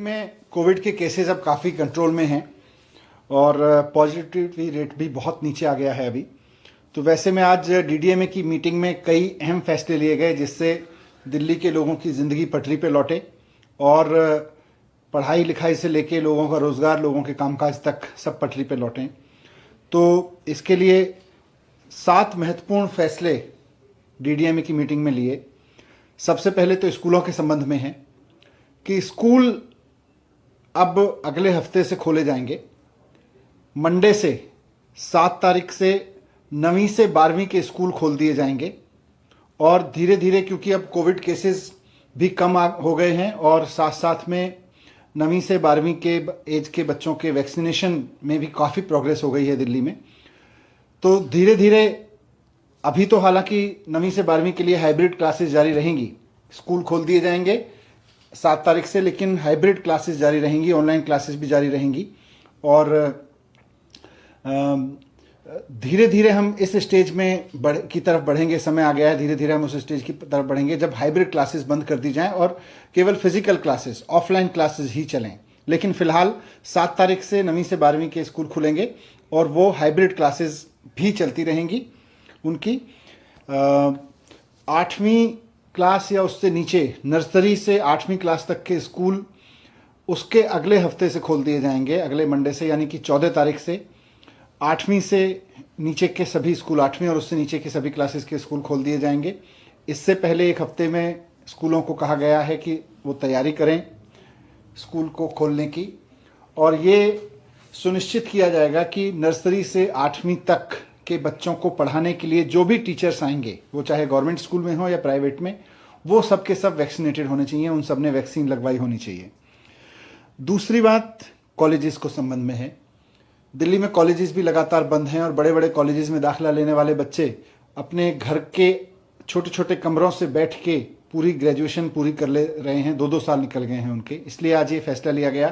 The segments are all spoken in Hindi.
में कोविड के केसेस अब काफ़ी कंट्रोल में हैं और पॉजिटिविटी रेट भी बहुत नीचे आ गया है अभी। तो वैसे में आज डीडीएमए की मीटिंग में कई अहम फैसले लिए गए जिससे दिल्ली के लोगों की ज़िंदगी पटरी पे लौटे और पढ़ाई लिखाई से लेके लोगों का रोज़गार, लोगों के कामकाज तक सब पटरी पे लौटें। तो इसके लिए 7 महत्वपूर्ण फैसले डीडीएमए की मीटिंग में लिए। सबसे पहले तो स्कूलों के संबंध में है कि स्कूल अब अगले हफ्ते से खोले जाएंगे। मंडे से 7 तारीख से 9वीं से 12वीं के स्कूल खोल दिए जाएंगे और धीरे धीरे, क्योंकि अब कोविड केसेस भी कम हो गए हैं और साथ साथ में 9वीं से 12वीं के एज के बच्चों के वैक्सीनेशन में भी काफ़ी प्रोग्रेस हो गई है दिल्ली में। तो धीरे धीरे अभी तो हालांकि 9वीं से 12वीं के लिए हाइब्रिड क्लासेस जारी रहेंगी, स्कूल खोल दिए जाएंगे 7 तारीख से, लेकिन हाइब्रिड क्लासेस जारी रहेंगी, ऑनलाइन क्लासेस भी जारी रहेंगी। और धीरे धीरे हम इस स्टेज में की तरफ बढ़ेंगे। समय आ गया है, धीरे धीरे हम उस स्टेज की तरफ बढ़ेंगे जब हाइब्रिड क्लासेस बंद कर दी जाएं और केवल फिजिकल क्लासेस, ऑफलाइन क्लासेस ही चलें। लेकिन फिलहाल 7 तारीख से 9वीं से 12वीं के स्कूल खुलेंगे और वो हाइब्रिड क्लासेस भी चलती रहेंगी। उनकी 8वीं क्लास या उससे नीचे, नर्सरी से 8वीं क्लास तक के स्कूल उसके अगले हफ्ते से खोल दिए जाएंगे, अगले मंडे से, यानी कि 14 तारीख से 8वीं से नीचे के सभी स्कूल, 8वीं और उससे नीचे के सभी क्लासेस के स्कूल खोल दिए जाएंगे। इससे पहले एक हफ्ते में स्कूलों को कहा गया है कि वो तैयारी करें स्कूल को खोलने की, और ये सुनिश्चित किया जाएगा कि नर्सरी से 8वीं तक के बच्चों को पढ़ाने के लिए जो भी टीचर्स आएंगे, वो चाहे गवर्नमेंट स्कूल में हो या प्राइवेट में, वो सब के सब वैक्सीनेटेड होने चाहिए, उन सब ने वैक्सीन लगवाई होनी चाहिए। दूसरी बात कॉलेजेस को संबंध में है। दिल्ली में कॉलेजेस भी लगातार बंद हैं और बड़े बड़े कॉलेजेस में दाखिला लेने वाले बच्चे अपने घर के छोटे छोटे कमरों से बैठ के पूरी ग्रेजुएशन पूरी कर ले रहे हैं। 2-2 साल निकल गए हैं उनके। इसलिए आज ये फैसला लिया गया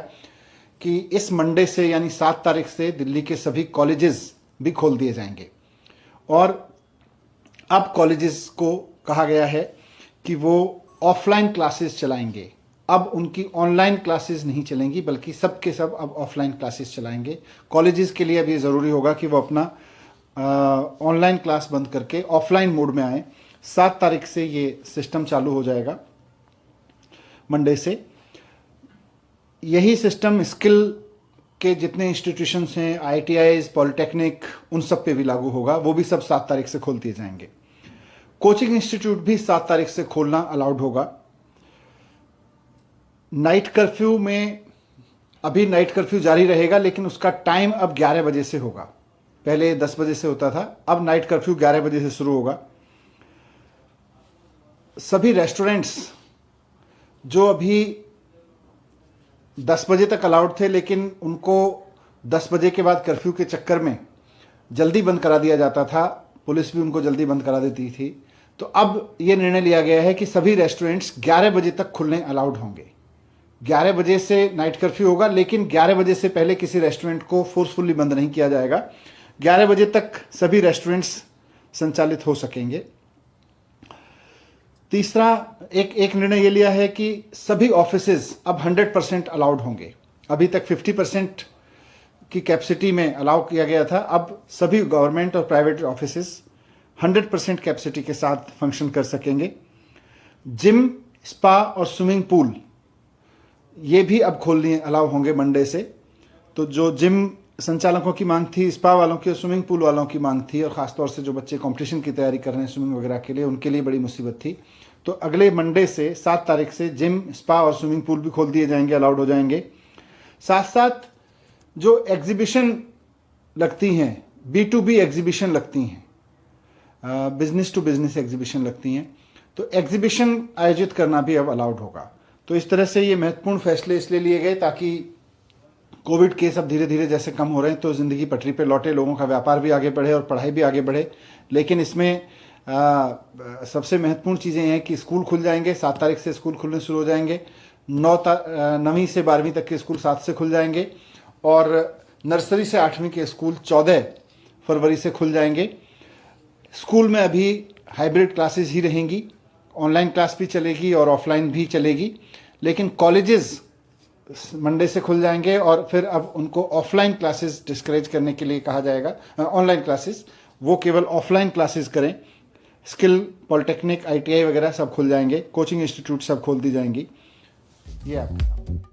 कि इस मंडे से, यानी 7 तारीख से, दिल्ली के सभी कॉलेजेस भी खोल दिए जाएंगे। और अब कॉलेजेस को कहा गया है कि वो ऑफलाइन क्लासेस चलाएंगे। अब उनकी ऑनलाइन क्लासेस नहीं चलेंगी, बल्कि सब के सब अब ऑफलाइन क्लासेस चलाएंगे। कॉलेजेस के लिए अब ये ज़रूरी होगा कि वो अपना ऑनलाइन क्लास बंद करके ऑफलाइन मोड में आए। 7 तारीख से ये सिस्टम चालू हो जाएगा, मंडे से। यही सिस्टम स्किल के जितने इंस्टीट्यूशंस हैं, IITIs, पॉलिटेक्निक, उन सब पे भी लागू होगा। वो भी सब 7 तारीख से खोल दिए जाएंगे। कोचिंग इंस्टीट्यूट भी 7 तारीख से खोलना अलाउड होगा। नाइट कर्फ्यू में, अभी नाइट कर्फ्यू जारी रहेगा, लेकिन उसका टाइम अब 11 बजे से होगा। पहले 10 बजे से होता था, अब नाइट कर्फ्यू 11 बजे से शुरू होगा। सभी रेस्टोरेंट्स जो अभी 10 बजे तक अलाउड थे, लेकिन उनको 10 बजे के बाद कर्फ्यू के चक्कर में जल्दी बंद करा दिया जाता था, पुलिस भी उनको जल्दी बंद करा देती थी। तो अब ये निर्णय लिया गया है कि सभी रेस्टोरेंट्स 11 बजे तक खुलने अलाउड होंगे। 11 बजे से नाइट कर्फ्यू होगा, लेकिन 11 बजे से पहले किसी रेस्टोरेंट को फोर्सफुली बंद नहीं किया जाएगा। 11 बजे तक सभी रेस्टोरेंट्स संचालित हो सकेंगे। तीसरा एक निर्णय ये लिया है कि सभी ऑफिसेज अब 100% अलाउड होंगे। अभी तक 50% की कैपेसिटी में अलाउ किया गया था, अब सभी गवर्नमेंट और प्राइवेट ऑफिसेज 100% कैपेसिटी के साथ फंक्शन कर सकेंगे। जिम, स्पा और स्विमिंग पूल ये भी अब खोलने अलाउ होंगे मंडे से। तो जो जिम संचालकों की मांग थी, स्पा वालों की और स्विमिंग पूल वालों की मांग थी, और ख़ासतौर से जो बच्चे कंपटीशन की तैयारी कर रहे हैं स्विमिंग वगैरह के लिए, उनके लिए बड़ी मुसीबत थी। तो अगले मंडे से 7 तारीख से जिम, स्पा और स्विमिंग पूल भी खोल दिए जाएंगे, अलाउड हो जाएंगे। साथ साथ जो एग्जीबिशन लगती हैं, B2B एग्जीबिशन लगती हैं, बिजनेस टू बिजनेस एग्जीबिशन लगती हैं, तो एग्जीबिशन आयोजित करना भी अब अलाउड होगा। तो इस तरह से ये महत्वपूर्ण फैसले इसलिए लिए गए ताकि कोविड केस अब धीरे धीरे जैसे कम हो रहे हैं तो ज़िंदगी पटरी पे लौटे, लोगों का व्यापार भी आगे बढ़े और पढ़ाई भी आगे बढ़े। लेकिन इसमें सबसे महत्वपूर्ण चीज़ें हैं कि स्कूल खुल जाएंगे, 7 तारीख से स्कूल खुलने शुरू हो जाएंगे। 9वीं से 12वीं तक के स्कूल 7 से खुल जाएंगे और नर्सरी से 8वीं के स्कूल 14 फरवरी से खुल जाएंगे। स्कूल में अभी हाइब्रिड क्लासेस ही रहेंगी, ऑनलाइन क्लास भी चलेगी और ऑफलाइन भी चलेगी। लेकिन कॉलेजेस मंडे से खुल जाएंगे और फिर अब उनको ऑफलाइन क्लासेस डिस्करेज करने के लिए कहा जाएगा, ऑनलाइन क्लासेस, वो केवल ऑफलाइन क्लासेस करें। स्किल, पॉलिटेक्निक, ITI वगैरह सब खुल जाएंगे, कोचिंग इंस्टीट्यूट सब खोल दी जाएंगी। ये आपका